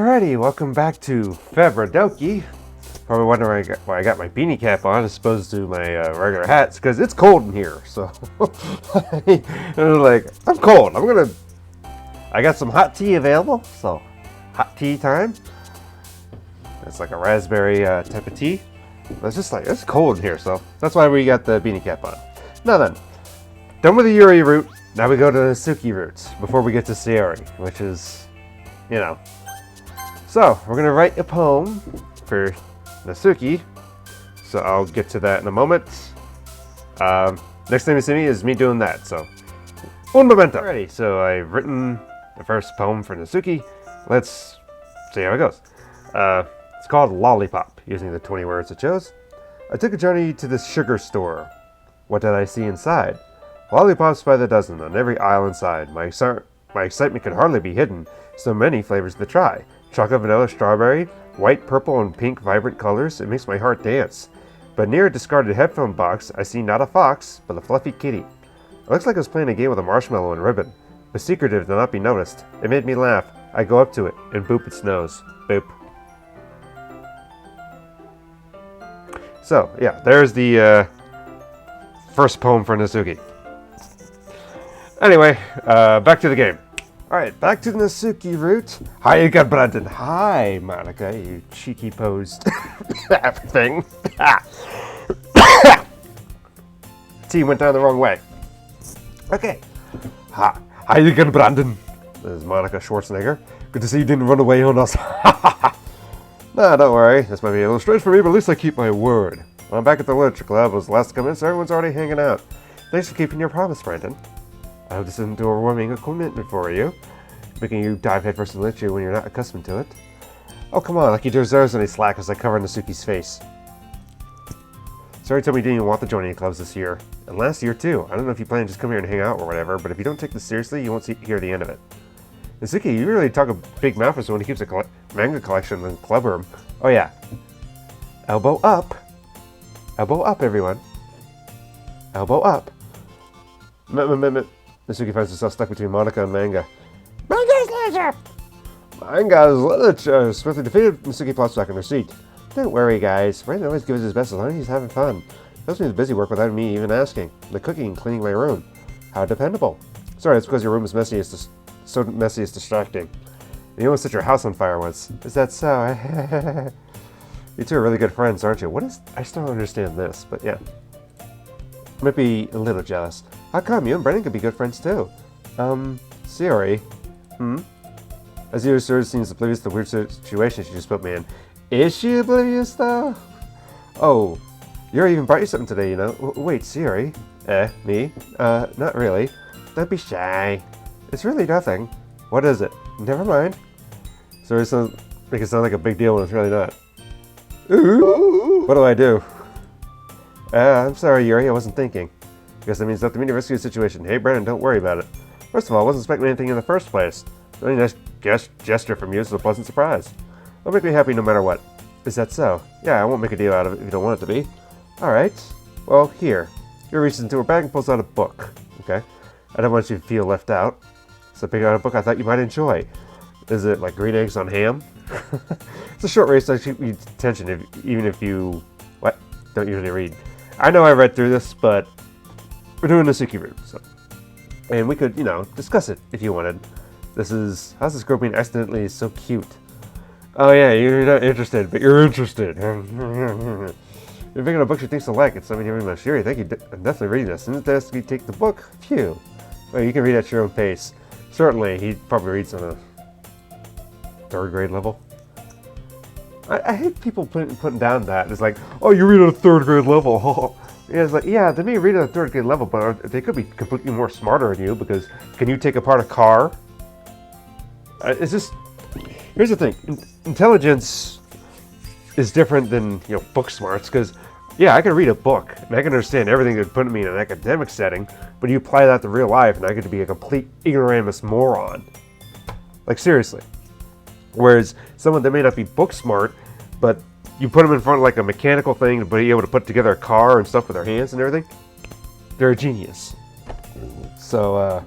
Alrighty, welcome back to Februa-Doki. Probably wondering why I got my beanie cap on as opposed to my regular hats, because it's cold in here. So, I'm cold. I got some hot tea available, so hot tea time. It's like a raspberry type of tea. It's cold in here, so that's why we got the beanie cap on. Now then, done with the Yuri route. Now we go to the Natsuki route before we get to Sayori, which is, So, we're going to write a poem for Natsuki, so I'll get to that in a moment. Next time you see me is me doing that, so un momento. Alrighty, so I've written the first poem for Natsuki. Let's see how it goes. It's called Lollipop, using the 20 words I chose. I took a journey to this sugar store. What did I see inside? Lollipops by the dozen on every aisle inside. My excitement could hardly be hidden, so many flavors to try. Chocolate, vanilla, strawberry, white, purple, and pink vibrant colors. It makes my heart dance. But near a discarded headphone box, I see not a fox, but a fluffy kitty. It looks like I was playing a game with a marshmallow and ribbon. But secretive to not be noticed. It made me laugh. I go up to it and boop its nose. Boop. So, yeah, there's the first poem for Natsuki. Anyway, back to the game. Alright, back to the Natsuki route. Hi, you got Brandon. Hi, Monica, you cheeky posed thing. T went down the wrong way. Okay. Hi, you got Brandon. This is Monica Schwarzenegger. Good to see you didn't run away on us. Nah, don't worry. This might be a little strange for me, but at least I keep my word. When I'm back at the literature club, I was the last to come in, so everyone's already hanging out. Thanks for keeping your promise, Brandon. I hope this isn't a overwhelming commitment for you, making you dive headfirst in literature when you're not accustomed to it. Oh, come on, like he deserves any slack as I cover Natsuki's face. Sorry, told me you didn't even want to join any clubs this year. And last year, too. I don't know if you plan to just come here and hang out or whatever, but if you don't take this seriously, you won't hear the end of it. Natsuki, you really talk a big mouth for someone who keeps a manga collection in the club room. Oh, yeah. Elbow up. Elbow up, everyone. Elbow up. Natsuki finds herself stuck between Monica and manga. Manga's literature! Manga's literature! Swiftly defeated, Natsuki plops back in her seat. Don't worry, guys. Brandon always gives his best as long as he's having fun. Helps me with busy work without me even asking. The cooking and cleaning my room. How dependable. Sorry, it's because your room is messy. So messy it's distracting. And you almost set your house on fire once. Is that so? You two are really good friends, aren't you? I still don't understand this, but yeah. Might be a little jealous. How come? You and Brennan could be good friends too. Sayori. As you sort of seems oblivious to the weird situation she just put me in. Is she oblivious though? Oh, Yuri even brought you something today, you know. Wait, Sayori? Me? Not really. Don't be shy. It's really nothing. What is it? Never mind. Sayori make it sound like a big deal when it's really not. Ooh. What do I do? I'm sorry, Yuri, I wasn't thinking. Guess that means nothing to me to rescue the situation. Hey, Brandon, don't worry about it. First of all, I wasn't expecting anything in the first place. The only nice gesture from you is a pleasant surprise. It'll make me happy no matter what. Is that so? Yeah, I won't make a deal out of it if you don't want it to be. Alright. Well, here. Yuri reaches into her bag and pulls out a book. Okay. I don't want you to feel left out. So I picked out a book I thought you might enjoy. Is it like green eggs on ham? It's a short race, so I should need attention even if you... What? Don't usually read. I know I read through this, but we're doing the Natsuki route, so. And we could, discuss it if you wanted. How's this girl being accidentally so cute? Oh yeah, you're not interested, but you're interested. You're picking a book she thinks to like. It's something very much. Yuri, thank you. I'm definitely reading this. Didn't Natsuki take the book? Phew. Well, you can read at your own pace. Certainly, he probably reads on a 3rd grade level. I hate people putting down that. It's like, oh, you read at a 3rd grade level. Yeah, it's like, yeah, they may read at a 3rd grade level, but they could be completely more smarter than you because can you take apart a car? It's just, here's the thing. Intelligence is different than, book smarts because, yeah, I can read a book and I can understand everything they're putting me in an academic setting, but you apply that to real life and I get to be a complete ignoramus moron. Like, seriously. Whereas someone that may not be book smart, but you put them in front of like a mechanical thing to be able to put together a car and stuff with their hands and everything, they're a genius. So,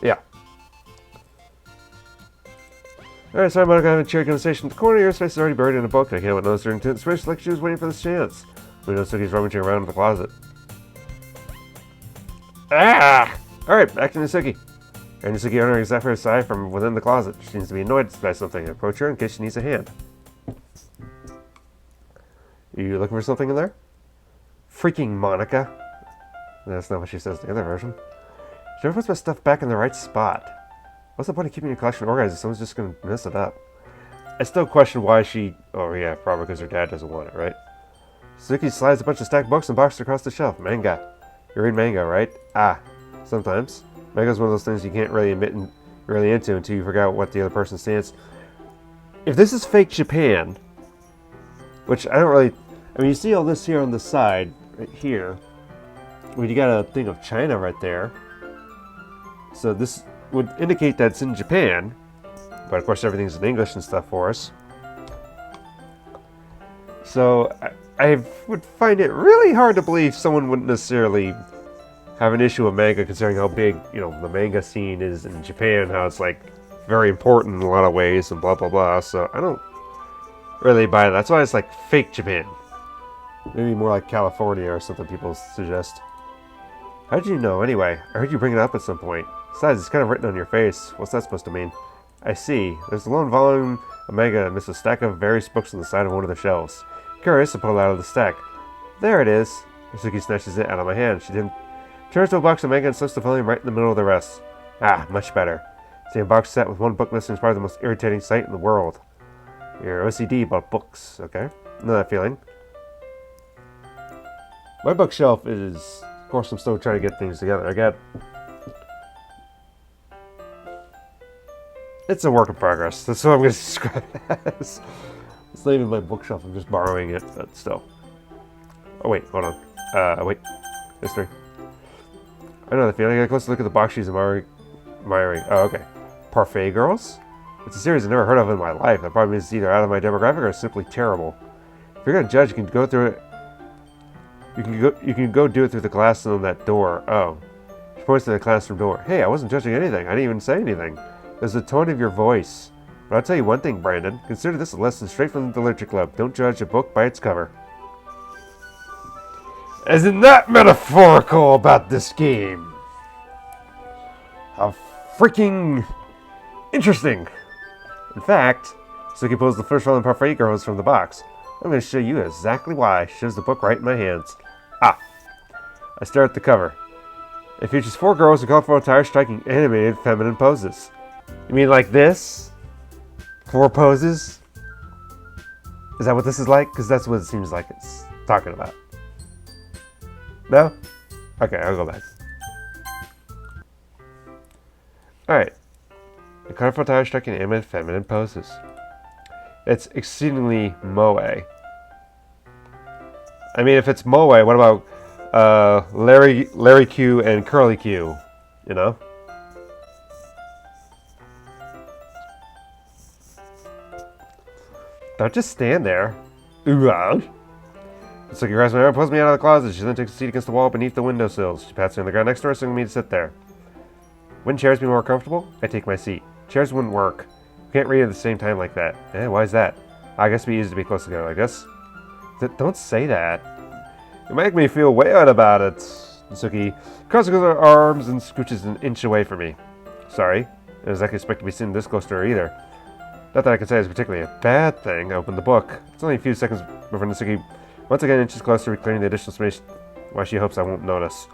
yeah. Alright, sorry about having a cheery conversation. The corner of your space is already buried in a book. I can't notice her intense wish like she was waiting for this chance. We know Natsuki's rummaging around in the closet. Ah! Alright, back to Natsuki. And Natsuki honoring exactly her side from within the closet. She seems to be annoyed by something. I approach her in case she needs a hand. You looking for something in there? Freaking Monica. That's not what she says in the other version. She never puts my stuff back in the right spot. What's the point of keeping your collection organized if someone's just going to mess it up? I still question why she... Oh yeah, probably because her dad doesn't want it, right? Suzuki slides a bunch of stacked books and boxes across the shelf. Manga. You read manga, right? Ah, sometimes. Manga's one of those things you can't really admit you're really into until you figure out what the other person stands. If this is fake Japan, which I don't really... I mean, you see all this here on the side, right here. Well, you got a thing of China right there. So this would indicate that it's in Japan. But of course everything's in English and stuff for us. So I would find it really hard to believe someone wouldn't necessarily have an issue with manga, considering how big, you know, the manga scene is in Japan, how it's like very important in a lot of ways and blah blah blah. So I don't really buy that. That's why it's like fake Japan. Maybe more like California or something people suggest. How did you know anyway? I heard you bring it up at some point. Besides, it's kind of written on your face. What's that supposed to mean? I see. There's a lone volume of manga amidst a stack of various books on the side of one of the shelves. Curious, I pull it out of the stack. There it is. Natsuki snatches it out of my hand. She then turns to a box of manga and slips the volume right in the middle of the rest. Ah, much better. Seeing a box set with one book missing is probably the most irritating sight in the world. You're OCD about books, okay? Know that feeling. My bookshelf is... Of course, I'm still trying to get things together. I got... It's a work in progress. That's what I'm going to describe it as. It's not even my bookshelf. I'm just borrowing it, but still. Oh, wait. Hold on. Wait. History. I know the feeling. I got a close look at the box she's admiring. Oh, okay. Parfait Girls? It's a series I've never heard of in my life. That probably means it's either out of my demographic or simply terrible. If you're going to judge, you can go through it. You can go do it through the glass on that door. Oh. She points to the classroom door. Hey, I wasn't judging anything. I didn't even say anything. There's the tone of your voice. But I'll tell you one thing, Brandon. Consider this a lesson straight from the Ddlc Club. Don't judge a book by its cover. Isn't that metaphorical about this game? How freaking interesting. In fact, Suki pulls the first volume of Parfait Girls from the box. I'm going to show you exactly why. She shoves the book right in my hands. Ah. I stare at the cover. It features 4 girls in colorful attire striking animated feminine poses. You mean like this? 4 poses? Is that what this is like? Because that's what it seems like it's talking about. No? Okay, I'll go back. Alright. The colorful attire striking animated feminine poses. It's exceedingly moe. I mean, if it's moe, what about Larry Q and Curly Q? You know? Don't just stand there. Ooh-ah. It's like he grabs my arm, pulls me out of the closet. She then takes a seat against the wall beneath the windowsills. She pats me on the ground next to her, asking me to sit there. Wouldn't chairs be more comfortable? I take my seat. Chairs wouldn't work. We can't read at the same time like that. Eh, why is that? I guess it'd be easy to be close together, I guess. Don't say that. You make me feel weird about it. Natsuki crosses her arms and scooches an inch away from me. Sorry. I didn't exactly expect to be sitting this close to her either. Not that I can say it's particularly a bad thing. I opened the book. It's only a few seconds before Natsuki once again inches closer, clearing the additional space while she hopes I won't notice.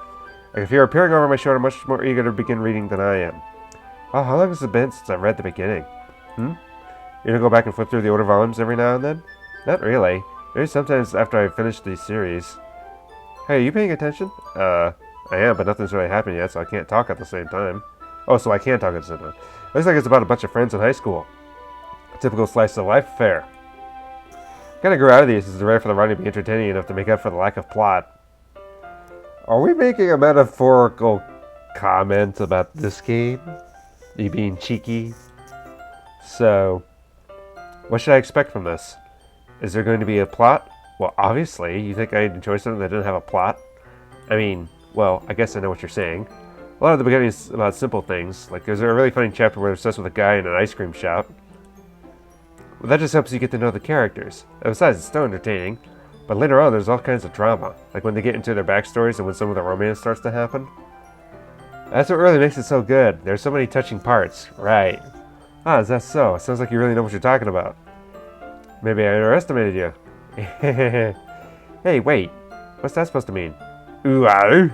I can feel her peering over my shoulder, much more eager to begin reading than I am. Oh, how long has it been since I read the beginning? You gonna go back and flip through the older volumes every now and then? Not really. Maybe sometimes after I finish these series. Hey, are you paying attention? I am, but nothing's really happened yet, so I can't talk at the same time. Oh, so I can talk at the same time. Looks like it's about a bunch of friends in high school. A typical slice of life affair. I kinda grew out of these since they're ready for the writing to be entertaining enough to make up for the lack of plot. Are we making a metaphorical comment about this game? Are you being cheeky? So, what should I expect from this? Is there going to be a plot? Well, obviously. You think I'd enjoy something that didn't have a plot? I mean, well, I guess I know what you're saying. A lot of the beginning is about simple things. Like, there's a really funny chapter where they're obsessed with a guy in an ice cream shop. Well, that just helps you get to know the characters. And besides, it's still entertaining. But later on, there's all kinds of drama. Like when they get into their backstories and when some of the romance starts to happen. That's what really makes it so good. There's so many touching parts. Right. Ah, is that so? It sounds like you really know what you're talking about. Maybe I underestimated you. Hey, wait. What's that supposed to mean? Ooh, ah.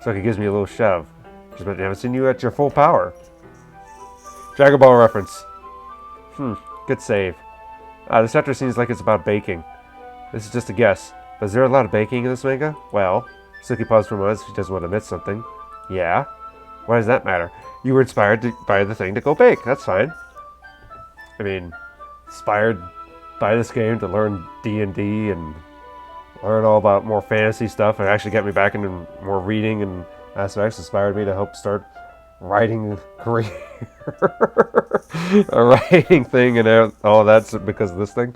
So it gives me a little shove. Just but I haven't seen you at your full power. Dragon Ball reference. Good save. This chapter seems like it's about baking. This is just a guess. But is there a lot of baking in this manga? Well, Suki paused for a moment. She doesn't want to admit something. Yeah? Why does that matter? You were inspired by the thing to go bake. That's fine. I mean, inspired by this game to learn D&D and learn all about more fantasy stuff. It actually got me back into more reading and aspects. Inspired me to help start writing career. A writing thing and all that's because of this thing.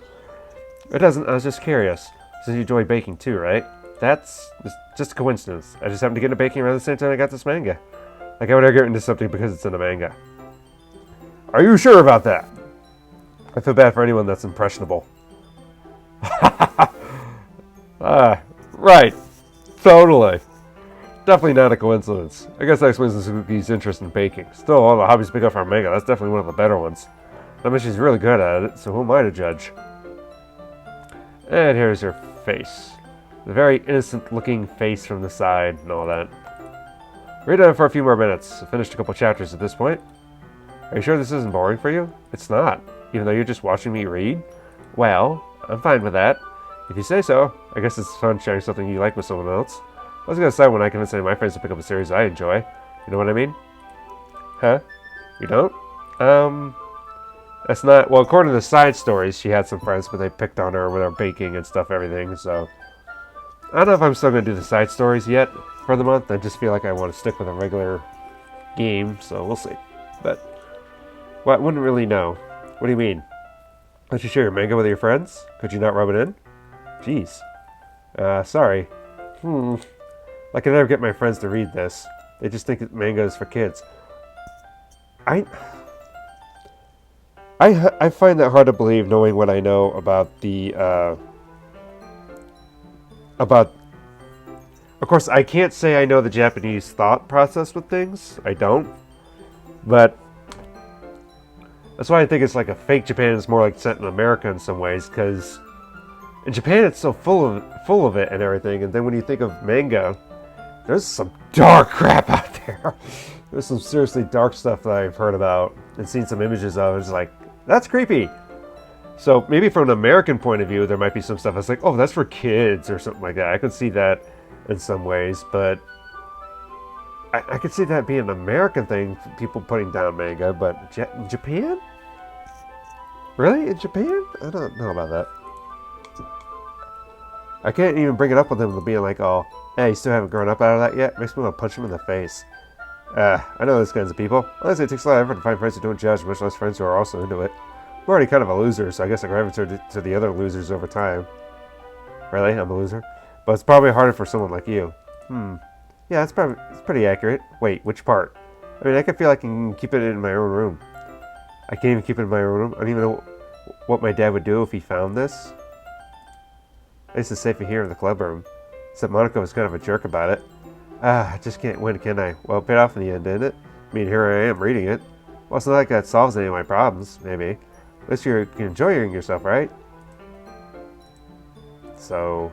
It doesn't. I was just curious. Since you enjoy baking too, right? That's just a coincidence. I just happened to get into baking around the same time I got this manga. Like I would ever get into something because it's in a manga. Are you sure about that? I feel bad for anyone that's impressionable. Right. Totally. Definitely not a coincidence. I guess that explains Natsuki's interest in baking. Still, all the hobbies pick up from manga. That's definitely one of the better ones. I mean, she's really good at it, so who am I to judge? And here's her face. The very innocent-looking face from the side and all that. Read on for a few more minutes. I finished a couple chapters at this point. Are you sure this isn't boring for you? It's not, even though you're just watching me read. Well, I'm fine with that. If you say so. I guess it's fun sharing something you like with someone else. I was going to say when I convince any of my friends to pick up a series I enjoy. You know what I mean? Huh? You don't? That's not... Well, according to the side stories, she had some friends, but they picked on her with her baking and stuff, everything, so... I don't know if I'm still going to do the side stories yet for the month. I just feel like I want to stick with a regular game, so we'll see. But... Well, I wouldn't really know. What do you mean? Don't you share your manga with your friends? Could you not rub it in? Jeez. Sorry. Like I never get my friends to read this. They just think manga is for kids. I find that hard to believe, knowing what I know about the Of course, I can't say I know the Japanese thought process with things. I don't. But that's why I think it's like a fake Japan is more like set in America in some ways, because in Japan it's so full of it and everything, and then when you think of manga, there's some dark crap out there. There's some seriously dark stuff that I've heard about and seen some images of. It's like, that's creepy. So maybe from an American point of view, there might be some stuff that's like, oh, that's for kids or something like that. I could see that in some ways, but I could see that being an American thing, people putting down manga, but in Japan? Really? In Japan? I don't know about that. I can't even bring it up with them being like, oh, hey, you still haven't grown up out of that yet? Makes me want to punch them in the face. I know those kinds of people. Honestly, it takes a lot of effort to find friends who don't judge, much less friends who are also into it. I'm already kind of a loser, so I guess I gravitate to the other losers over time. Really? I'm a loser? But it's probably harder for someone like you. Yeah, it's pretty accurate. Wait, which part? I mean, I can feel I can keep it in my own room. I can't even keep it in my own room. I don't even know what my dad would do if he found this. At least it's safer here in the club room. Except Monica was kind of a jerk about it. I just can't win, can I? Well, it paid off in the end, didn't it? I mean, here I am reading it. Well, it's not like that solves any of my problems, maybe. At least you're enjoying yourself, right? So,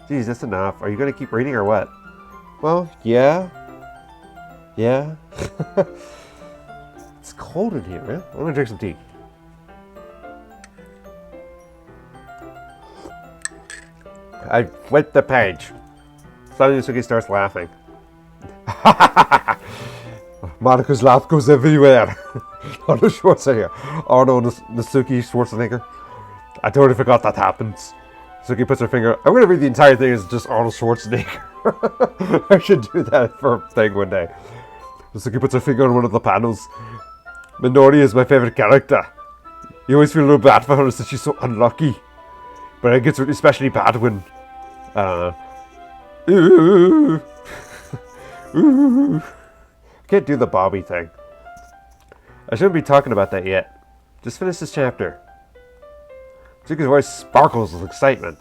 geez, that's enough. Are you going to keep reading or what? Well, yeah. Yeah. It's cold in here, man. I'm going to drink some tea. I flipped the page. Suddenly Natsuki starts laughing. Monica's laugh goes everywhere. Arnold Schwarzenegger. Arnold Natsuki Schwarzenegger. I totally forgot that happens. Natsuki puts her finger... I'm going to read the entire thing as just Arnold Schwarzenegger. I should do that for a thing one day. Natsuki puts her finger on one of the panels. Minori is my favorite character. You always feel a little bad for her since she's so unlucky. But it gets especially bad when... Ooh. Ooh. I can't do the Bobby thing. I shouldn't be talking about that yet. Just finish this chapter. Natsuki's voice sparkles with excitement.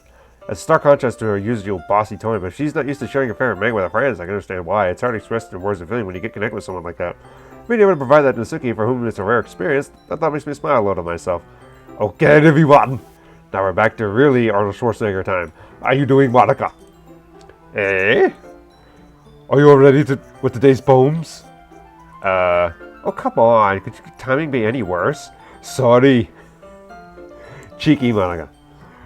A stark contrast to her usual bossy tone, but if she's not used to sharing her favorite manga with her friends, I can understand why. It's hard to express in words of feeling when you get connected with someone like that. Being able to provide that to Natsuki, for whom it's a rare experience, that thought makes me smile a little to myself. Okay, everyone! Now we're back to really Arnold Schwarzenegger time. Are you doing Monica? Eh? Are you all ready with today's poems? Oh come on, could your timing be any worse? Sorry. Cheeky Monica.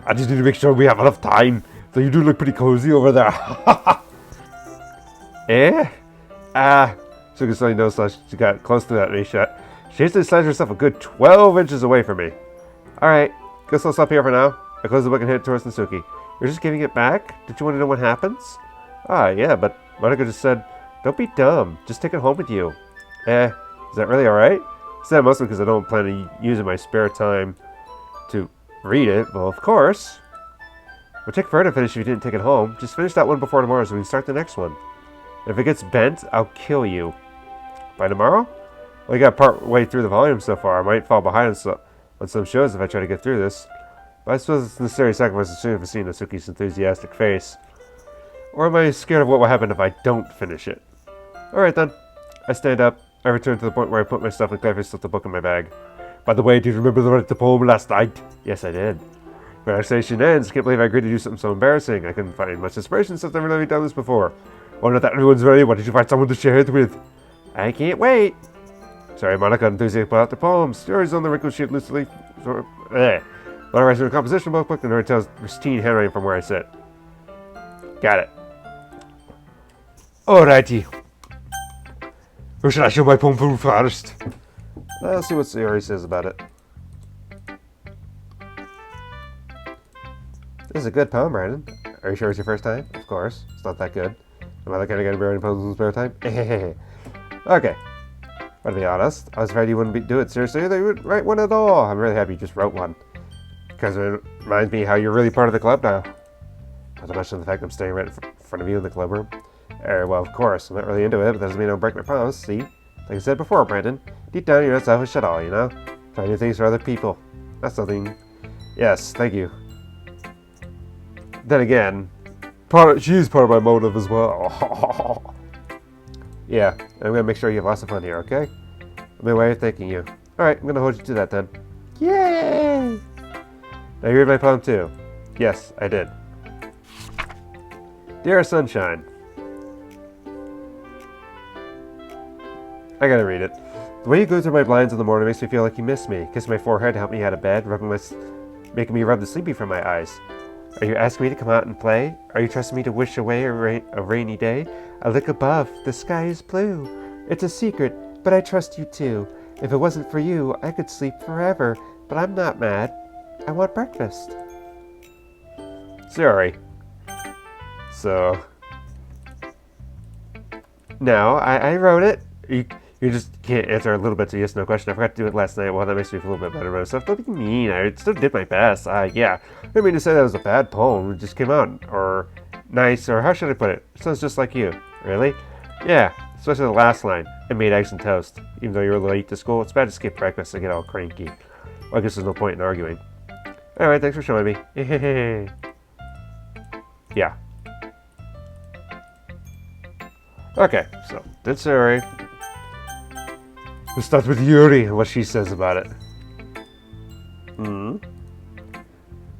I just need to make sure we have enough time. So you do look pretty cozy over there. Eh? Suki suddenly noticed she got close to that knee shot. She hastily slides herself a good 12 inches away from me. Alright, guess I'll stop here for now. I close the book and head towards Natsuki. You're just giving it back? Did you want to know what happens? Ah, yeah, but Monica just said, don't be dumb. Just take it home with you. Is that really alright? I said mostly because I don't plan on using my spare time to read it. Well, of course. It would take forever to finish if you didn't take it home. Just finish that one before tomorrow so we can start the next one. And if it gets bent, I'll kill you. By tomorrow? Well, you got part way through the volume so far. I might fall behind on some shows if I try to get through this. But I suppose it's a necessary sacrifice as soon as I see Natsuki's enthusiastic face. Or am I scared of what will happen if I don't finish it? Alright then. I stand up. I return to the point where I put my stuff and carefully slip the book in my bag. By the way, do you remember the poem last night? Yes, I did. Relaxation ends. Can't believe I agreed to do something so embarrassing. I couldn't find much inspiration since I've never really done this before. Well, not that everyone's ready. Why did you find someone to share it with? I can't wait. Sorry, Monica enthusiastic about the poems. Stories on the wrinkle sheet loosely. When I write in a composition book, and her tells pristine handwriting from where I sit. Got it. Alrighty. Who should I show my poem for first? Let's see what Sayori says about it. This is a good poem, Brandon. Are you sure it's your first time? Of course. It's not that good. Am I the kind of guy to be writing poems in spare time? Okay. But to be honest, I was afraid you wouldn't do it seriously or that you wouldn't write one at all. I'm really happy you just wrote one. Because it reminds me how you're really part of the club now. Not to mention the fact I'm staying right in front of you in the club room. Well, of course, I'm not really into it, but that doesn't mean I don't break my promise, see? Like I said before, Brandon, deep down you're not selfish at all, you know? Trying new things for other people. That's something... Yes, thank you. Then again, she's part of my motive as well. Yeah, I'm gonna make sure you have lots of fun here, okay? I'm my way of thanking you. Alright, I'm gonna hold you to that then. Yay! Now you read my poem too. Yes, I did. Dear Sunshine. I gotta read it. The way you go through my blinds in the morning makes me feel like you miss me. Kiss my forehead to help me out of bed, making me rub the sleepy from my eyes. Are you asking me to come out and play? Are you trusting me to wish away a rainy day? I look above, the sky is blue. It's a secret, but I trust you too. If it wasn't for you, I could sleep forever, but I'm not mad. I want breakfast. Sorry. So... No, I wrote it. You just can't answer a little bit to yes, no question. I forgot to do it last night. Well, that makes me feel a little bit better about myself. Don't be mean. I still did my best. Yeah. I didn't mean to say that was a bad poem. It just came out. Or nice. Or how should I put it? It sounds just like you. Really? Yeah. Especially the last line. I made eggs and toast. Even though you were late to school, it's bad to skip breakfast and get all cranky. Well, I guess there's no point in arguing. Alright, thanks for showing me. Yeah. Okay, so, did Suri. Let's start with Yuri and what she says about it.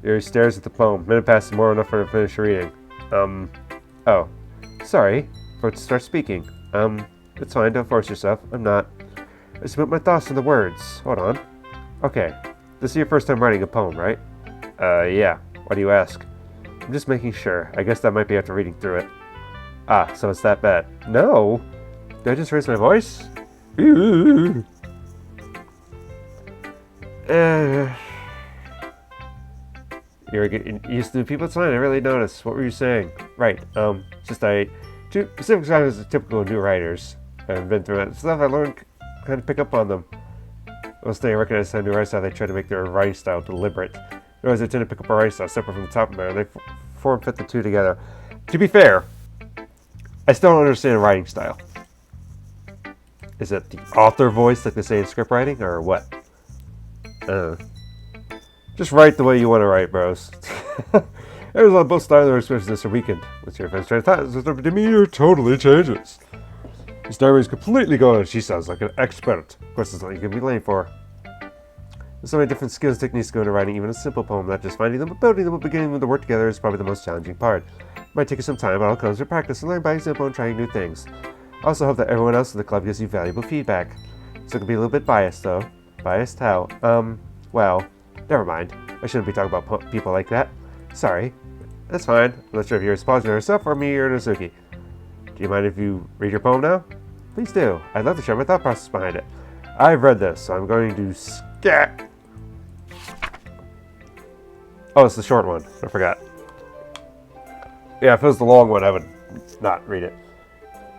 Yuri stares at the poem. Minute passes more enough for her to finish reading. Oh. Sorry. For it to start speaking. It's fine, don't force yourself. I'm not. I just put my thoughts in the words. Hold on. Okay. This is your first time writing a poem, right? Yeah. Why do you ask? I'm just making sure. I guess that might be after reading through it. Ah, so it's that bad. No! Did I just raise my voice? You're getting used to people. It's fine. I really noticed. What were you saying? Right. Just Pacific Time is typical of new writers. I've been through it. Stuff I learned, kind of pick up on them. Most thing I recognize how new writers how they try to make their writing style deliberate. Otherwise, they tend to pick up a writing style separate from the top matter. They form fit the two together. To be fair, I still don't understand writing style. Is it the author voice like they say in script writing, or what? Just write the way you want to write, bros. There's on both sides of their experience this weekend. What's your friend's the demeanor totally changes. His diary is completely gone and she sounds like an expert. Of course, it's not you can be lame for. There's so many different skills and techniques go into writing even a simple poem. Not just finding them, but building them and beginning them to work together is probably the most challenging part. It might take you some time, but all comes with practice and learn by example and trying new things. I also hope that everyone else in the club gives you valuable feedback. So it can be a little bit biased, though. Biased how? Well, never mind. I shouldn't be talking about people like that. Sorry. That's fine. I'm not sure if you're responding to yourself or me or Natsuki. Do you mind if you read your poem now? Please do. I'd love to share my thought process behind it. I've read this, so I'm going to scat. Oh, it's the short one. I forgot. Yeah, if it was the long one, I would not read it.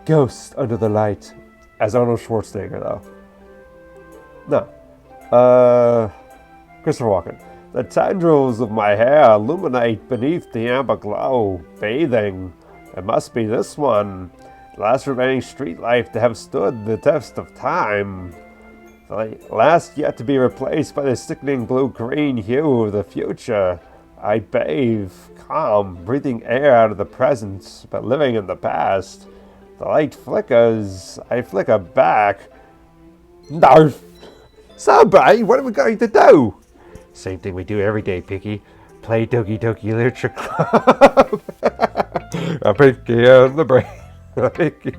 Ghost under the light. As Arnold Schwarzenegger, though. No. Christopher Walken. The tendrils of my hair illuminate beneath the amber glow, bathing. It must be this one. The last remaining street life to have stood the test of time. The last yet to be replaced by the sickening blue-green hue of the future. I bathe, calm, breathing air out of the present, but living in the past. The light flickers. I flicker back. No! So, Bray, what are we going to do? Same thing we do every day, Pinky. Play Doki Literature Club. A Pinky and the Brain. A Pinky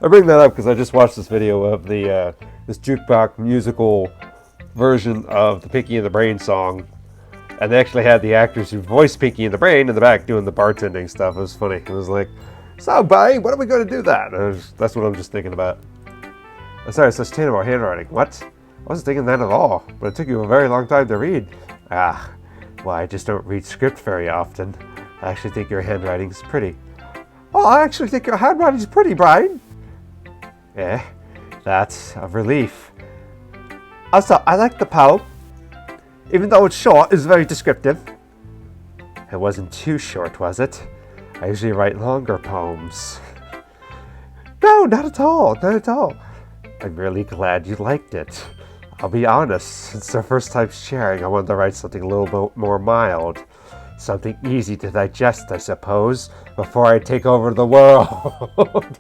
I bring that up because I just watched this video of the this jukebox musical version of the Pinky and the Brain song. And they actually had the actors who voiced Pinky and the Brain in the back doing the bartending stuff. It was funny. It was like, so, buddy, when are we going to do that? That's what I'm just thinking about. I'm sorry, such terrible handwriting. What? I wasn't thinking that at all, but it took you a very long time to read. Ah, well, I just don't read script very often. I actually think your handwriting's pretty. Oh, I actually think your handwriting's pretty, Brian. Yeah, that's a relief. Also, I like the poem. Even though it's short, it's very descriptive. It wasn't too short, was it? I usually write longer poems. No, not at all, not at all. I'm really glad you liked it. I'll be honest, since our first time sharing, I wanted to write something a little bit more mild. Something easy to digest, I suppose, before I take over the world.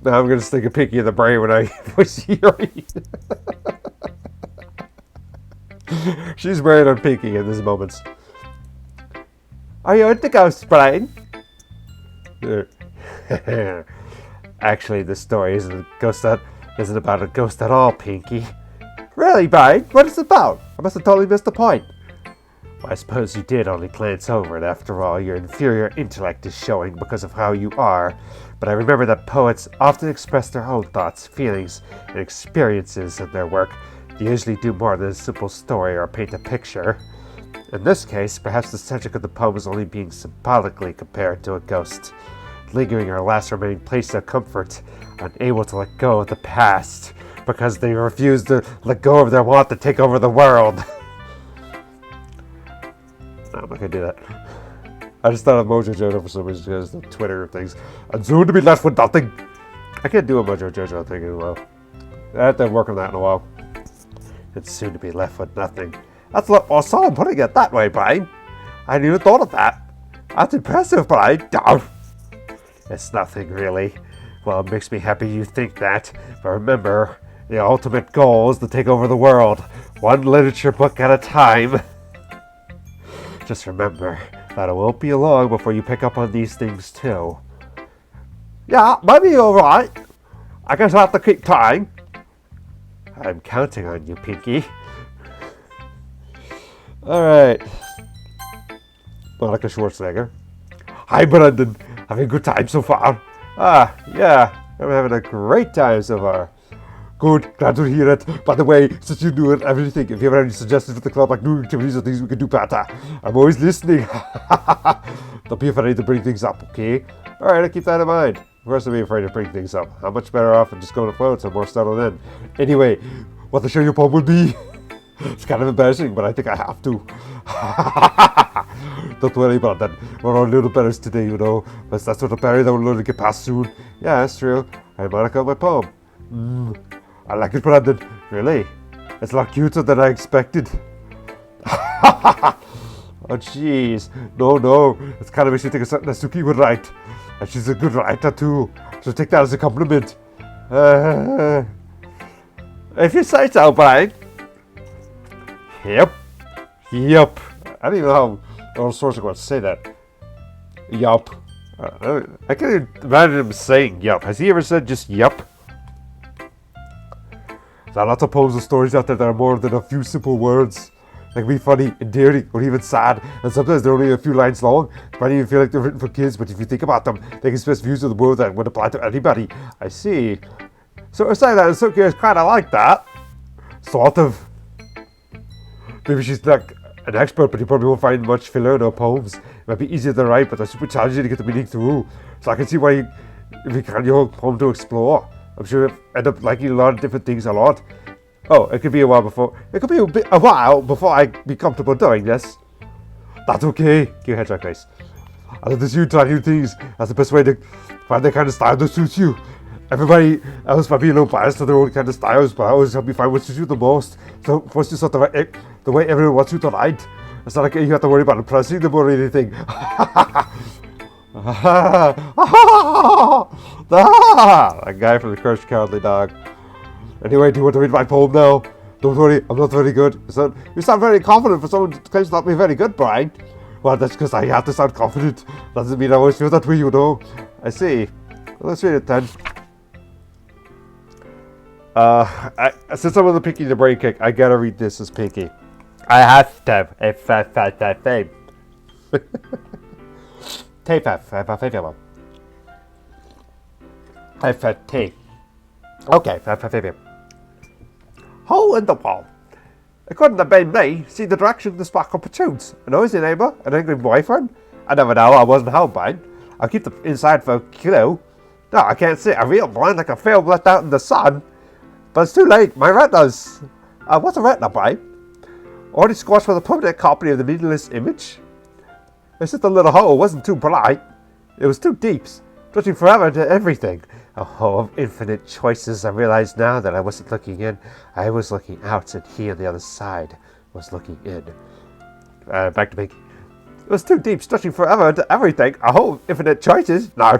Now I'm going to stick a Pinky in the Brain when I voice Yuri. She's wearing a Pinky in these moments. Are you into ghost brain? Actually, this story isn't about a ghost at all, Pinky. Really, Brian? What is it about? I must have totally missed the point. Well, I suppose you did only glance over it. After all, your inferior intellect is showing because of how you are. But I remember that poets often express their own thoughts, feelings, and experiences in their work. They usually do more than a simple story or paint a picture. In this case, perhaps the subject of the poem is only being symbolically compared to a ghost, lingering in our last remaining place of comfort, unable to let go of the past, because they refuse to let go of their want to take over the world. No, I'm not gonna do that. I just thought of Mojo Jojo for some reason because the Twitter things. And soon to be left with nothing. I can't do a Mojo Jojo thing in a while. I have to work on that in a while. It's soon to be left with nothing. That's a lot more solid putting it that way, Brian. I hadn't even thought of that. That's impressive, Brian. It's nothing, really. Well, it makes me happy you think that. But remember, the ultimate goal is to take over the world. One literature book at a time. Just remember that it won't be long before you pick up on these things, too. Yeah, maybe you're right. I guess I have to keep trying. I'm counting on you, Pinky. Alright. Monica Schwarzenegger. Hi, Brendan. Having a good time so far? Ah, yeah. I'm having a great time so far. Good, glad to hear it. By the way, since you do it, everything, if you have any suggestions for the club, like new activities or things we can do better, I'm always listening. Don't be afraid to bring things up, okay? Alright, I'll keep that in mind. First, I'll be afraid to bring things up. I'm much better off than just going to float, so I'm more settled in. Anyway, what the show your poem would be? It's kind of embarrassing, but I think I have to. Don't worry about that. We're all little betters today, you know. But that's what a berry that we'll learn to get past soon. Yeah, that's true. Hey, Monica, my poem. I like it, Brandon. Really? It's a lot cuter than I expected. Oh, jeez. No. It's kind of makes me think of something Natsuki would write. And she's a good writer, too. So take that as a compliment. If you say so, Brian. Yep. I don't even know how all sorts of going to say that. Yup. I can't even imagine him saying yup. Has he ever said just yup? There are lots of poems and stories out there that are more than a few simple words. They can be funny, endearing, or even sad, and sometimes they're only a few lines long. They might even feel like they're written for kids, but if you think about them, they can express views of the world that would apply to anybody. I see. So I say that, and Natsuki is kind of like that. Sort of. Maybe she's not an expert, but you probably won't find much filler in her poems. It might be easier to write, but they're super challenging to get the meaning through. So I can see why if you can your poem to explore. I'm sure you'll end up liking a lot of different things a lot. Oh, it could be a while before. It could be a while before I be comfortable doing this. That's okay. Give your head track, guys. I love this you try new things. That's the best way to find the kind of style that suits you. Everybody else might be a little biased to their own kind of styles, but I always help you find what suits you the most. So force yourself the way everyone wants you to write. It's not like you have to worry about impressing them or anything. That guy from the Cursed Cowardly Dog. Anyway, do you want to read my poem now? Don't worry, I'm not very good. You sound very confident for someone who claims to not be very good, Brian. Well, that's because I have to sound confident. Doesn't mean I always feel that way, you know. I see. Well, let's read it then. Since I'm on the Pinky the Brain Kick, I gotta read this as Pinky. I have to. Okay, hole in the wall. It couldn't have been me. See the direction the sparkle protrudes. A noisy neighbour? An angry boyfriend? I never know. I wasn't home blind. I'll keep the inside for a clue. No, I can't see. I'm real blind like a film left out in the sun. But it's too late. My retina's... what's a retina, Brian? Already squashed with a permanent copy of the meaningless image? It's just a little hole. It wasn't too bright. It was too deep. Stretching forever into everything. A hole of infinite choices. I realize now that I wasn't looking in. I was looking out, and he on the other side was looking in. Back to me. It was too deep, stretching forever into everything. A whole infinite choices. No.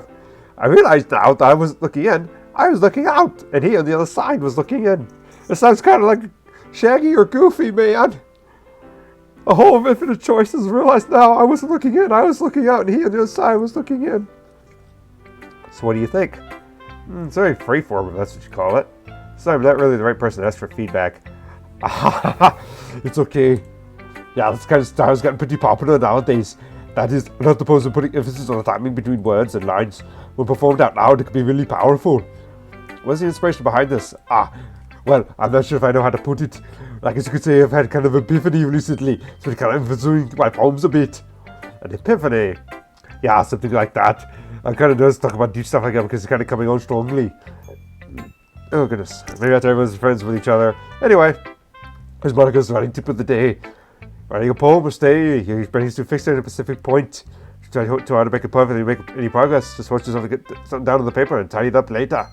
I realize now that I wasn't looking in. I was looking out, and he on the other side was looking in. It sounds kind of like Shaggy or Goofy, man. A whole of infinite choices. I realize now I wasn't looking in. I was looking out, and he on the other side was looking in. So what do you think? It's very freeform, if that's what you call it. So I'm not really the right person to ask for feedback. It's okay. Yeah, this kind of style is getting pretty popular nowadays. That is, I'm not opposed to putting emphasis on the timing between words and lines. When performed out loud, it can be really powerful. What's the inspiration behind this? Well, I'm not sure if I know how to put it. Like as you could say, I've had kind of an epiphany recently, so it kind of influencing my poems a bit. An epiphany? Yeah, something like that. I'm kind of nervous to talk about deep stuff like that because it's kind of coming on strongly. Oh goodness, maybe after everyone's friends with each other. Anyway, here's Monica's writing tip of the day. Writing a poem will stay. You're ready to fix it at a specific point. Try to make it perfect and make any progress. Just force yourself to get something down on the paper and tidy it up later.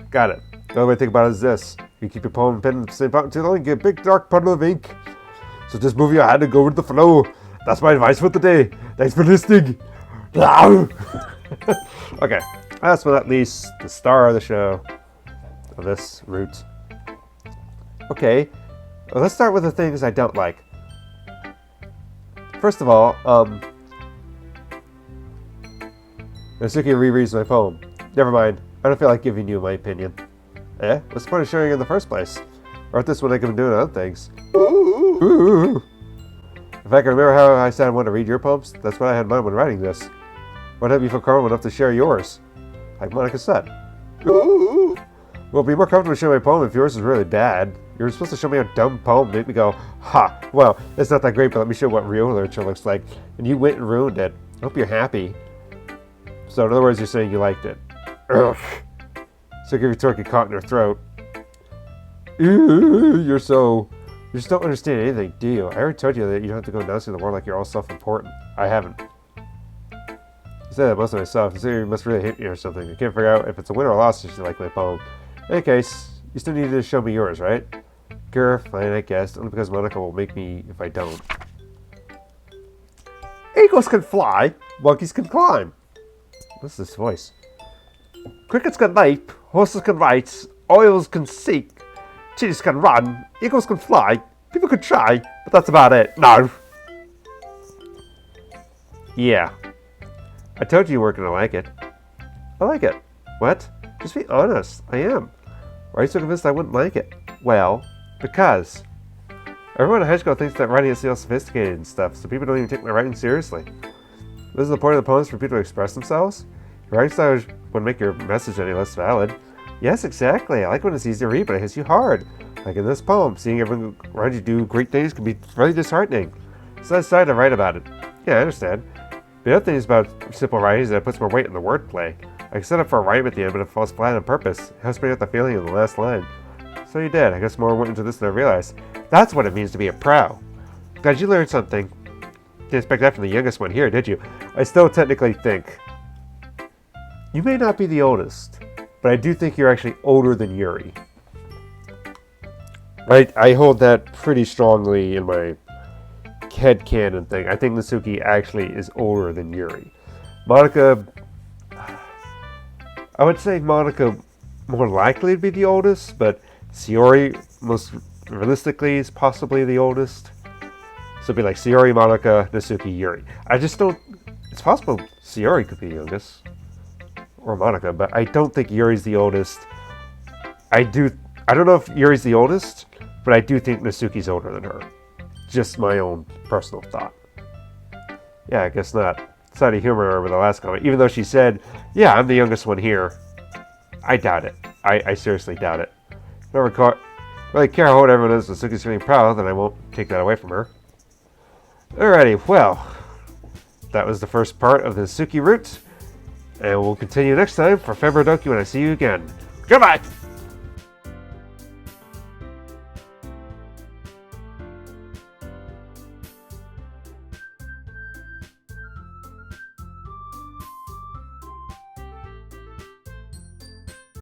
Got it. The other way to think about it is this. You keep your poem and pen in the same spot until you get a big dark puddle of ink. So just move your hand and go with the flow. That's my advice for today. Thanks for listening. Okay, last but not least, the star of the show, of this route. Okay, well, let's start with the things I don't like. First of all, Natsuki rereads my poem. Never mind, I don't feel like giving you my opinion. What's the point of sharing it in the first place? Or at this one I could be doing other things. Ooh. In fact, I remember how I said I want to read your poems. That's what I had in mind when writing this. Why don't you feel comfortable enough to share yours? Like Monica said. Well, be more comfortable sharing my poem if yours is really bad. You're supposed to show me a dumb poem and make me go, ha, well, it's not that great, but let me show what real literature looks like. And you went and ruined it. I hope you're happy. So in other words, you're saying you liked it. Ugh. So give your turkey caught in your throat. Ooh, you just don't understand anything, do you? I already told you that you don't have to go announcing the world like you're all self-important. I haven't. I say that most of myself. So you must really hate me or something. I can't figure out if it's a win or a loss if you like my poem. In any case, You still need to show me yours, right? Grr, fine, I guess. Only because Monica will make me if I don't. Eagles can fly, monkeys can climb. What's this voice? Crickets can leap, horses can write, oils can seek, cheetahs can run, eagles can fly, people can try, but that's about it. No! Yeah. I told you you weren't gonna like it. I like it. What? Just be honest. I am. Why are you so convinced I wouldn't like it? Well, because everyone in high school thinks that writing is all sophisticated and stuff, so people don't even take my writing seriously. This is the point of the poems for people to express themselves? Your writing style wouldn't make your message any less valid. Yes, exactly. I like when it's easy to read, but it hits you hard. Like in this poem, seeing everyone around you do great things can be really disheartening. So I decided to write about it. Yeah, I understand. The other thing is about simple writing is that it puts more weight in the wordplay. I can set up for a rhyme at the end, but it falls flat on purpose. It helps bring out the feeling in the last line. So you did. I guess more went into this than I realized. That's what it means to be a pro. Glad you learned something. Didn't expect that from the youngest one here, did you? I still technically think. You may not be the oldest, but I do think you're actually older than Yuri. I hold that pretty strongly in my headcanon thing. I think Natsuki actually is older than Yuri. Monica, I would say Monica more likely to be the oldest, but Sayori most realistically is possibly the oldest. So it'd be like Sayori, Monica, Natsuki, Yuri. I just don't, it's possible Sayori could be the youngest, or Monica, but I don't think Yuri's the oldest. I don't know if Yuri's the oldest, but I do think Natsuki's older than her. Just my own personal thought. Yeah, I guess not. Side of humor over the last comment. Even though she said, yeah, I'm the youngest one here. I doubt it. I seriously doubt it. I don't really care how old everyone is. Natsuki's feeling proud, then I won't take that away from her. Alrighty, well, that was the first part of the Natsuki route. And we'll continue next time for Februa-Doki when I see you again. Goodbye!